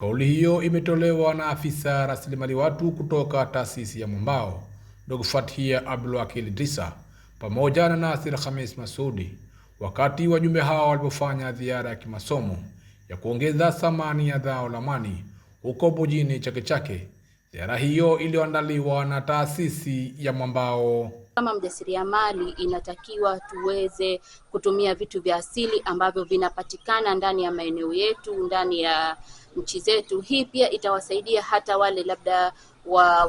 Kauli hiyo imetolewa na afisa rasilimali watu kutoka taasisi ya Mwambao, Ndugu Fathia Abdulwakil Idrisa pamoja na Nasir Khamis Masudi wakati wajumbe hao walipofanya ziara ya kimasomo ya kuongeza thamani ya zao la mwani huko Bujini Chake Chake. Ziara hiyo iliyoandaliwa na taasisi ya Mwambao. Kama mjasiriamali inatakiwa tuweze kutumia vitu vya asili ambavyo vinapatikana ndani ya maeneo yetu, ndani ya nchi zetu. Hii pia itawasaidia hata wale labda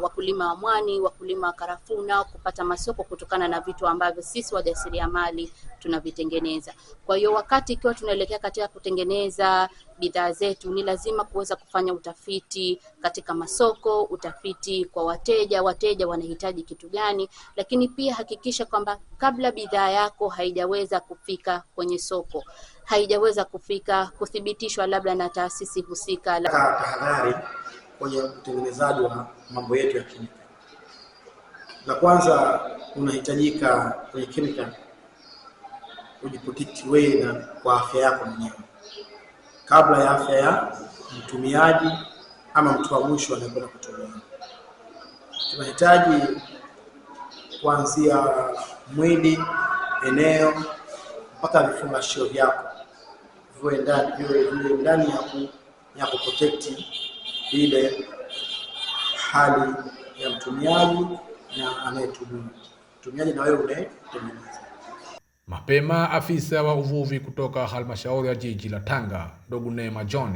wakulima wa mwani, wakulima wa karafuu nao kupata masoko kutokana na vitu ambavyo sisi wajasiriamali tunavitengeneza. Kwa hiyo wakati ikiwa tunaelekea katika kutengeneza bidhaa zetu, ni lazima kuweza kufanya utafiti katika masoko, utafiti kwa wateja wanahitaji kitu gani, lakini pia hakikisha kwamba kabla bidhaa yako haijaweza kufika kwenye soko, haijaweza kuthibitishwa labda na taasisi husika, tahadhari kwenye utengenezaji wa mambo yetu ya kimika. La kwanza, unahitajika kwenye kimika ujiprotect wewe na kwa afya yako mwenyewe kabla ya afya ya mtumiaji ama mtu wa mwisho anayekwenda kutumia. Tunahitaji kuanzia mwili, eneo mpaka vifungashio vyako viwe ndani ya kuprotect ile hali ya mtumiaji na anayetumia. Mtumiaji na wewe unayetengeneza. Mapema afisa wa uvuvi kutoka halmashauri ya jiji la Tanga, Ndugu Neema John,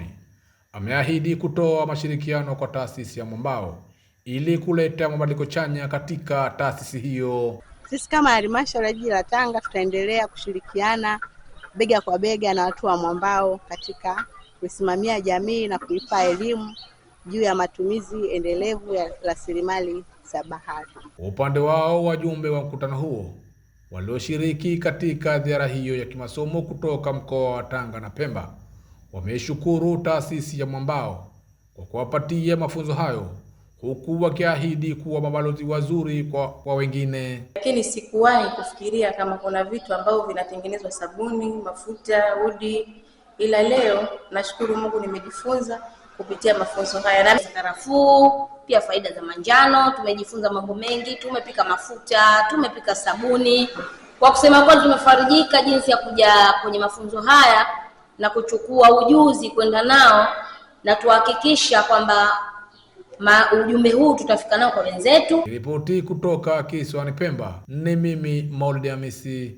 ameahidi kutoa mashirikiano kwa taasisi ya Mwambao ili kuleta mabadiliko chanya katika taasisi hiyo. Sisi kama halmashauri ya jiji la Tanga tutaendelea kushirikiana bega kwa bega na watu wa Mwambao katika kusimamia jamii na kuipa elimu juu ya matumizi endelevu ya rasilimali za bahari. Upande wao, wajumbe wa mkutano huo walioshiriki katika ziara hiyo ya kimasomo kutoka mkoa wa Tanga na Pemba wameshukuru taasisi ya Mwambao kwa kuwapatia mafunzo hayo, huku wakiahidi kuwa mabalozi wazuri kwa wengine. Lakini sikuwahi kufikiria kama kuna vitu ambavyo vinatengenezwa sabuni, mafuta, udi, ila leo nashukuru Mungu nimejifunza kupitia mafunzo haya. Na karafuu, pia faida za manjano, tumejifunza mambo mengi, tumepika mafuta, tumepika sabuni. Kwa kusema kweli tumefarijika jinsi ya kuja kwenye mafunzo haya na kuchukua ujuzi kwenda nao, na tuhakikisha kwamba ujumbe huu tutafika nao kwa wenzetu. Ripoti kutoka Kisiwani Pemba, ni mimi Maulid Hamisi.